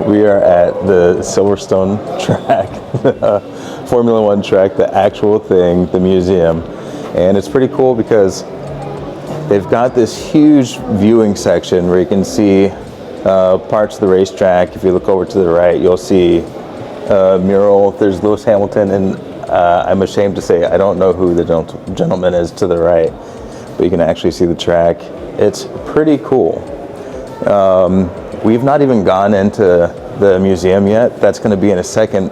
We are at the Silverstone track, Formula One track, the actual thing, the museum. And it's pretty cool because they've got this huge viewing section where you can see parts of the racetrack. If you look over to the right, you'll see a mural. There's Lewis Hamilton, and I'm ashamed to say I don't know who the gentleman is to the right, but you can actually see the track. It's pretty cool. We've not even gone into the museum yet. That's going to be in a second,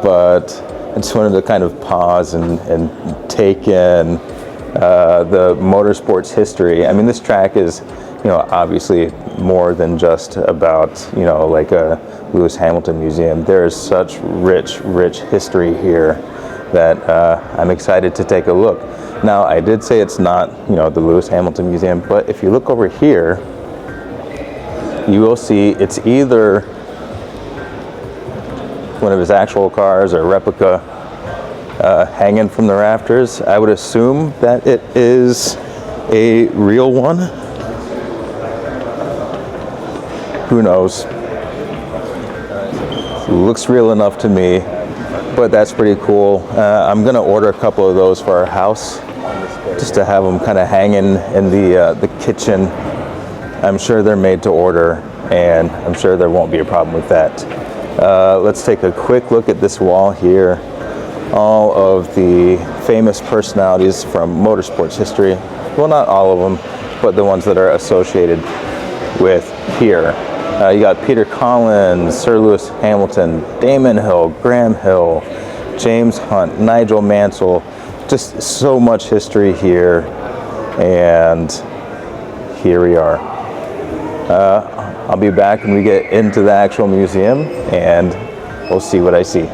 but I just wanted to kind of pause and take in the motorsports history. I mean, this track is, obviously more than just about, like a Lewis Hamilton museum. There is such rich history here that I'm excited to take a look. Now, I did say it's not, the Lewis Hamilton Museum, but if you look over here, you will see it's either one of his actual cars or replica hanging from the rafters. I would assume that it is a real one. Who knows? Looks real enough to me, but that's pretty cool. I'm gonna order a couple of those for our house, just to have them kind of hanging in the kitchen. I'm sure they're made to order, and I'm sure there won't be a problem with that. Let's take a quick look at this wall here. All of the famous personalities from motorsports history. Well, not all of them, but the ones that are associated with here. You got Peter Collins, Sir Lewis Hamilton, Damon Hill, Graham Hill, James Hunt, Nigel Mansell. Just so much history here, and here we are. I'll be back when we get into the actual museum, and we'll see what I see.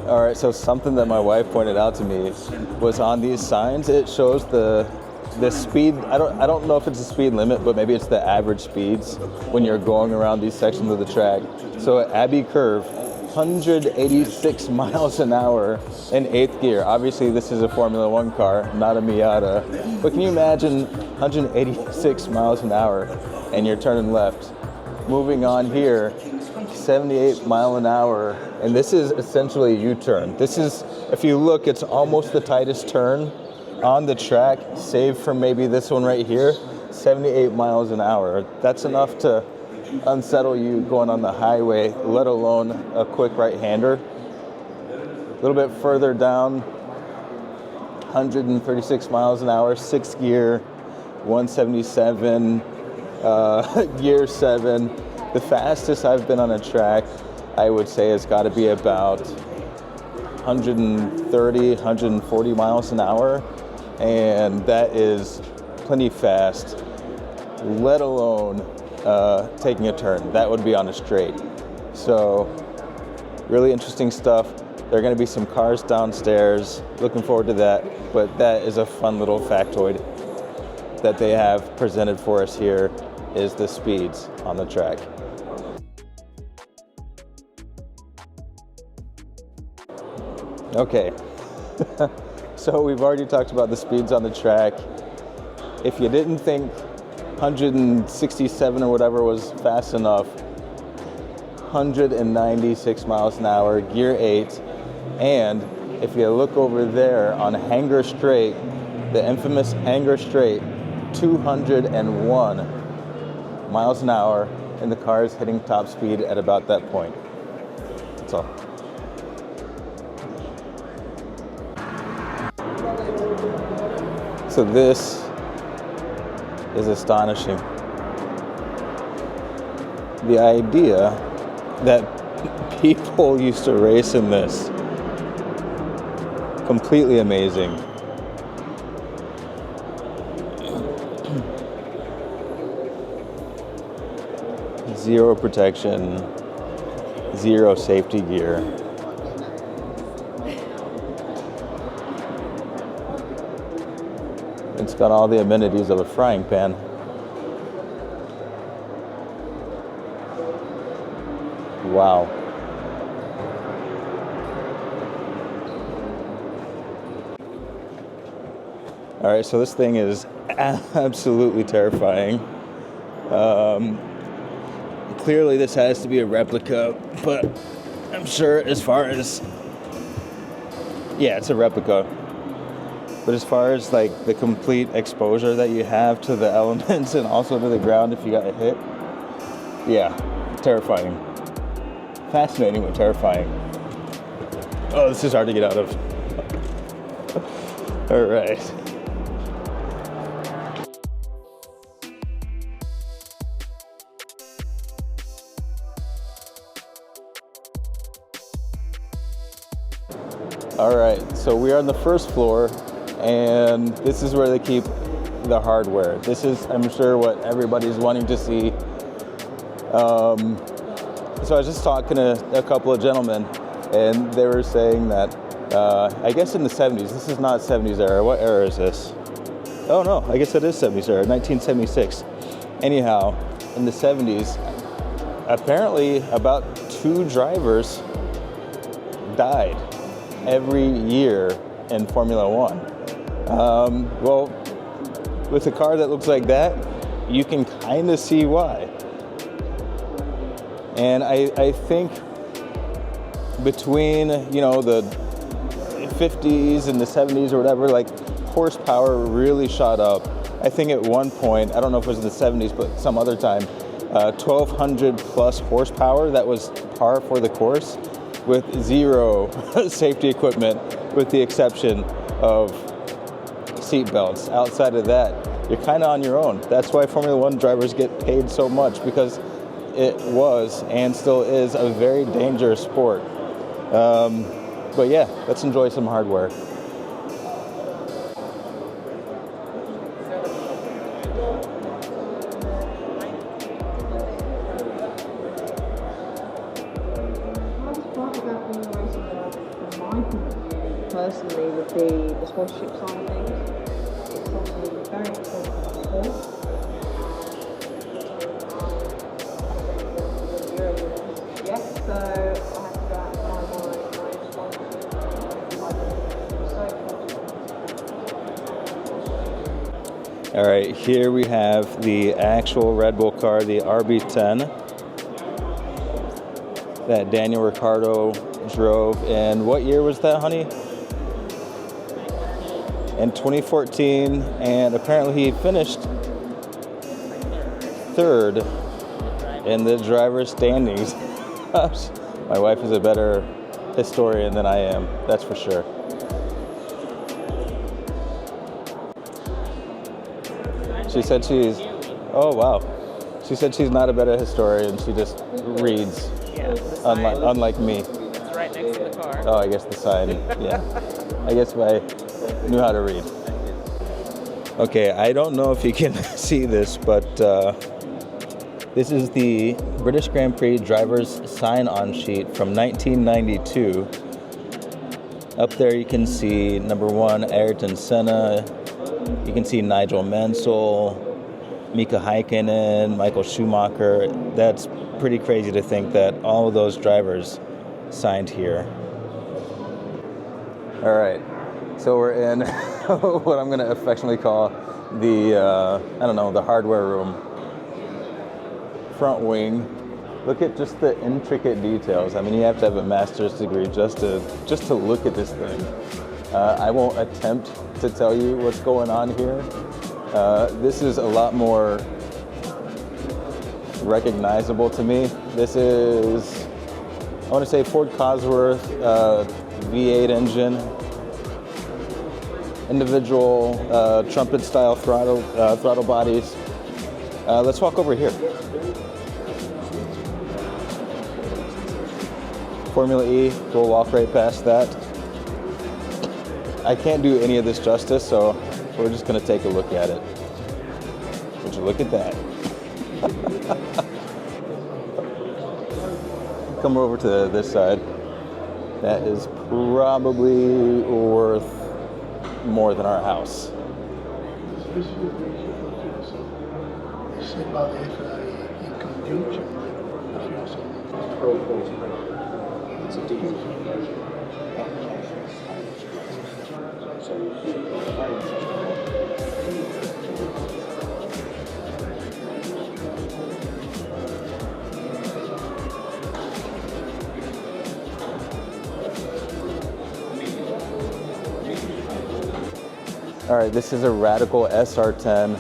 All right, so something that my wife pointed out to me was on these signs, it shows the speed. I don't know if it's a speed limit, but maybe it's the average speeds when you're going around these sections of the track. So at Abbey Curve, 186 miles an hour in 8th gear. Obviously, this is a Formula One car, not a Miata. But can you imagine 186 miles an hour and you're turning left? Moving on here, 78 mile an hour, and this is essentially a U-turn. This is, if you look, it's almost the tightest turn on the track, save for maybe this one right here, 78 miles an hour. That's enough to unsettle you going on the highway, let alone a quick right-hander. A little bit further down, 136 miles an hour, 6th gear, 177, gear 7. The fastest I've been on a track, I would say, has got to be about 130, 140 miles an hour, and that is plenty fast, let alone taking a turn. That would be on a straight. So really interesting stuff. There are going to be some cars downstairs. Looking forward to that, but that is a fun little factoid that they have presented for us here, is the speeds on the track. Okay, so we've already talked about the speeds on the track. If you didn't think 167 or whatever was fast enough, 196 miles an hour, gear 8, and if you look over there on Hanger Straight, the infamous Hanger Straight, 201 miles an hour, and the car is hitting top speed at about that point. That's all. So this is astonishing. The idea that people used to race in this, completely amazing. Zero protection, zero safety gear. It's got all the amenities of a frying pan. Wow. All right, so this thing is absolutely terrifying. Clearly this has to be a replica, but I'm sure as far as, yeah, it's a replica. But as far as like the complete exposure that you have to the elements and also to the ground if you got hit, yeah, terrifying. Fascinating but terrifying. Oh, this is hard to get out of. All right. All right, so we are on the first floor, and this is where they keep the hardware. This is, I'm sure, what everybody's wanting to see. So I was just talking to a couple of gentlemen, and they were saying that, I guess in the 70s, this is not 70s era. What era is this? Oh no, I guess it is 70s era, 1976. Anyhow, in the 70s, apparently about 2 drivers died every year in Formula One. Well, with a car that looks like that, you can kind of see why. And I think between, you know, the 50s and the 70s or whatever, like horsepower really shot up. I think at one point, I don't know if it was in the 70s, but some other time, 1,200 plus horsepower, that was par for the course, with 0 safety equipment, with the exception of seat belts. Outside of that, you're kind of on your own. That's why Formula One drivers get paid so much, because it was and still is a very dangerous sport. But yeah, let's enjoy some hardware. Personally, with the sponsorship side of things, it's obviously very important for the sport. Yes, so I have to go out and find my sponsorship. All right, here we have the actual Red Bull car, the RB10, that Daniel Ricciardo drove. And what year was that, honey? In 2014, and apparently he finished 3rd in the driver's standings. My wife is a better historian than I am, that's for sure. She said she's, oh wow. She said she's not a better historian, she just reads, unlike me. It's right next to the car. Oh, I guess the sign, yeah. I guess I knew how to read. Okay, I don't know if you can see this, but this is the British Grand Prix driver's sign-on sheet from 1992. Up there you can see number 1, Ayrton Senna. You can see Nigel Mansell, Mika Häkkinen, Michael Schumacher. That's pretty crazy to think that all of those drivers signed here. All right, so we're in what I'm going to affectionately call the, I don't know, the hardware room. Front wing. Look at just the intricate details. I mean, you have to have a master's degree just to look at this thing. I won't attempt to tell you what's going on here. This is a lot more recognizable to me. This is, I want to say, Ford Cosworth V8 engine, individual trumpet-style throttle bodies. Let's walk over here. Formula E, we'll walk right past that. I can't do any of this justice, so we're just going to take a look at it. Would you look at that? Come over to this side. That is probably worth more than our house. questo se va entra in congiunzione la filosofia. It's a diesel. All right, this is a Radical SR10.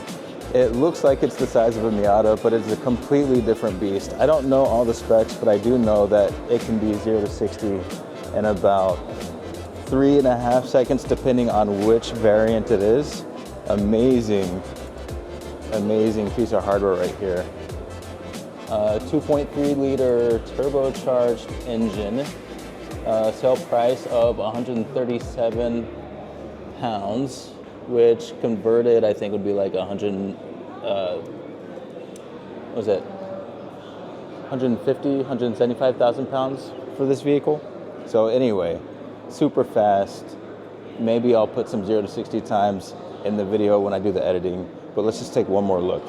It looks like it's the size of a Miata, but it's a completely different beast. I don't know all the specs, but I do know that it can be 0 to 60 in about 3.5 seconds, depending on which variant it is. Amazing, amazing piece of hardware right here. 2.3 liter turbocharged engine. Sale price of 137 pounds, which converted I think would be like 175,000 pounds for this vehicle. So anyway, super fast. Maybe I'll put some 0 to 60 times in the video when I do the editing, but let's just take one more look.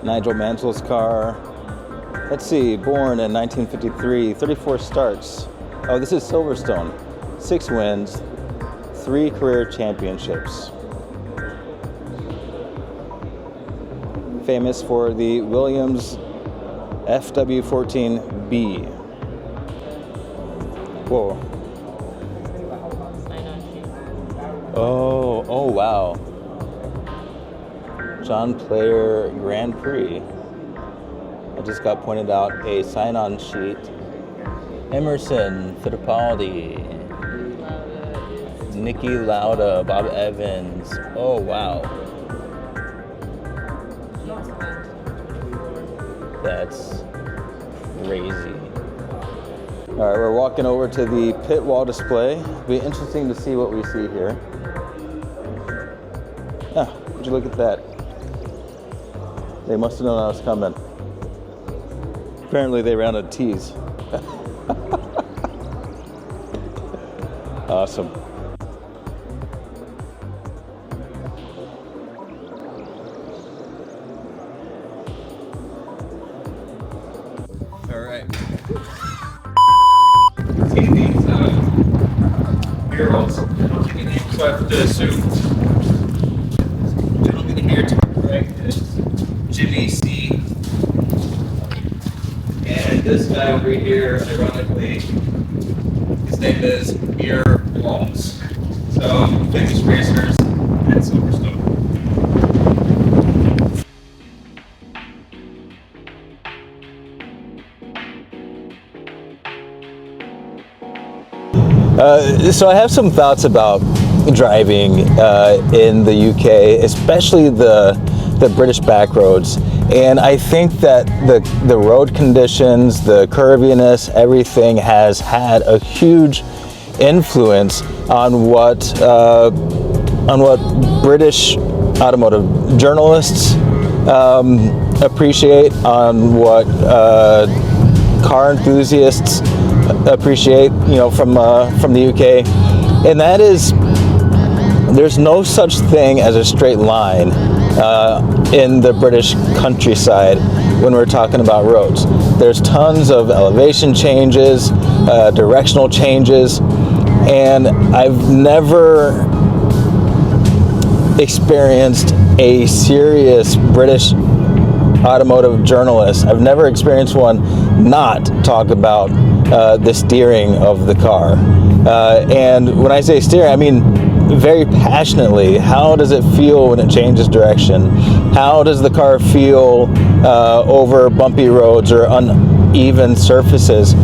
Nigel Mansell's car. Let's see, born in 1953, 34 starts. Oh, this is Silverstone. 6 wins, 3 career championships. Famous for the Williams FW14B. Whoa. Oh, wow. John Player Grand Prix. I just got pointed out a sign-on sheet. Emerson Fittipaldi, Niki Lauda, Bob Evans. Oh wow, that's crazy. All right, we're walking over to the pit wall display. It'll be interesting to see what we see here. Ah, would you look at that? They must have known I was coming. Apparently they ran out of teas. Awesome. All right. See these murals. I don't think names, so I have to assume. Gentleman here to my right is Jimmy C. And this guy over here, ironically, his name is Muir Walls. So, famous racers at Silverstone. So I have some thoughts about driving in the UK, especially the British back roads. And I think that the road conditions, the curviness, everything has had a huge influence on what British automotive journalists appreciate, on what car enthusiasts appreciate, from the UK, and that is there's no such thing as a straight line in the British countryside when we're talking about roads. There's tons of elevation changes, directional changes, and I've never experienced a serious British automotive journalist. I've never experienced one not talk about the steering of the car. And when I say steering, I mean very passionately. How does it feel when it changes direction? How does the car feel over bumpy roads or uneven surfaces.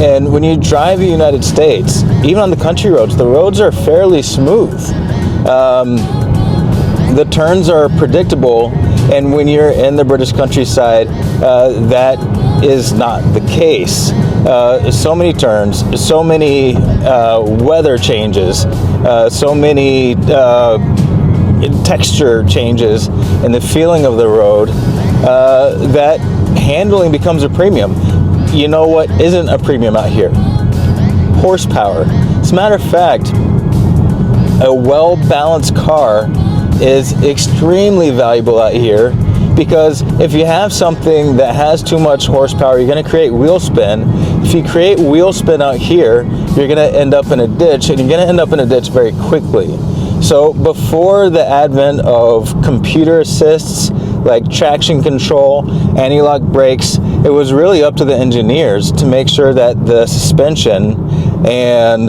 And when you drive the United States, even on the country roads, the roads are fairly smooth. The turns are predictable, and when you're in the British countryside, that is not the case. So many turns, so many weather changes, so many texture changes in the feeling of the road, that handling becomes a premium. You know what isn't a premium out here? Horsepower. As a matter of fact, a well-balanced car is extremely valuable out here, because if you have something that has too much horsepower, you're going to create wheel spin. If you create wheel spin out here, you're going to end up in a ditch, and you're going to end up in a ditch very quickly. So before the advent of computer assists like traction control, anti-lock brakes, it was really up to the engineers to make sure that the suspension and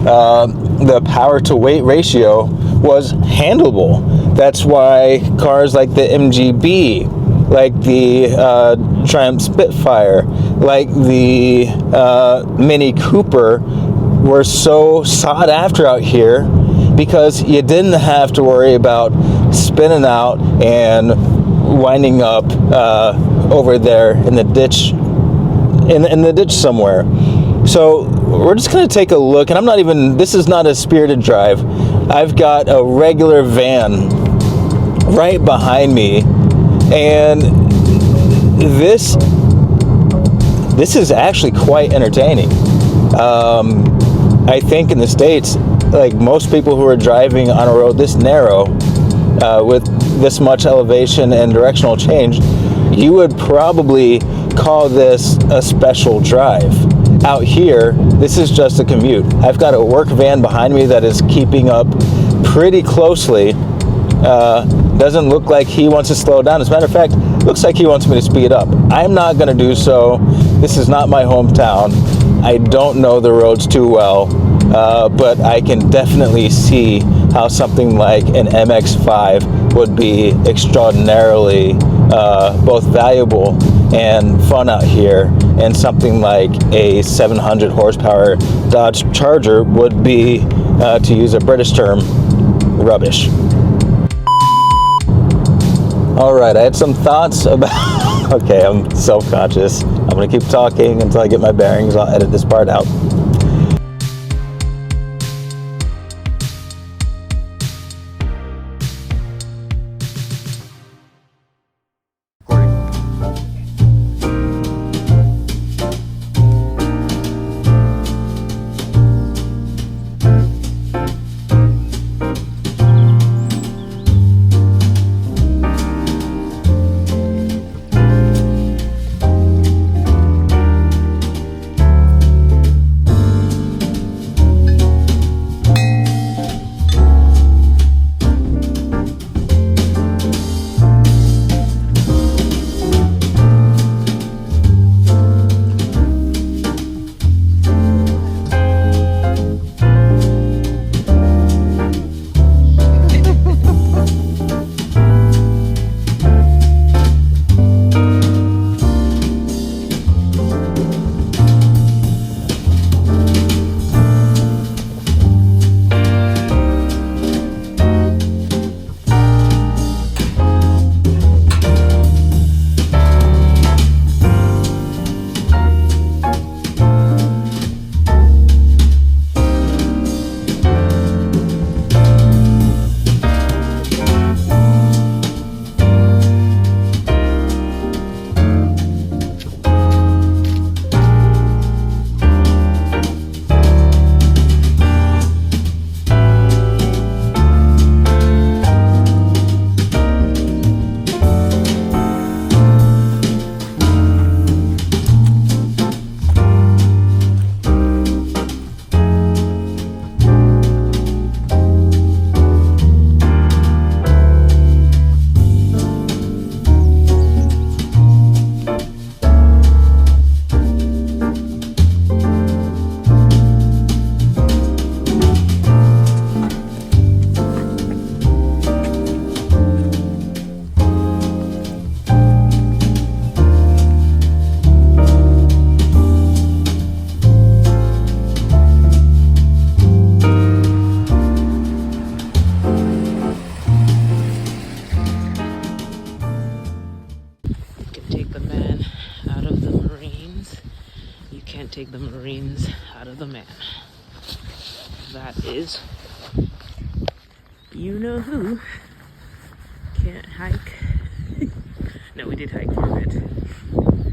the power to weight ratio was handleable. That's why cars like the MGB, like the Triumph Spitfire, like the Mini Cooper were so sought after out here, because you didn't have to worry about spinning out and winding up over there in the ditch, in the ditch somewhere. So we're just going to take a look, and this is not a spirited drive. I've got a regular van right behind me, and this is actually quite entertaining. I think in the States, like most people who are driving on a road this narrow, with this much elevation and directional change, you would probably call this a special drive. Out here, this is just a commute. I've got a work van behind me that is keeping up pretty closely. Doesn't look like he wants to slow down. As a matter of fact, looks like he wants me to speed up. I'm not going to do so. This is not my hometown. I don't know the roads too well, but I can definitely see how something like an MX-5 would be extraordinarily both valuable and fun out here, and something like a 700 horsepower Dodge Charger would be, to use a British term, rubbish. All right, I had some thoughts about, okay, I'm self-conscious. I'm gonna keep talking until I get my bearings. I'll edit this part out. take the Marines out of the man. That is, you know who can't hike. No, we did hike for a bit.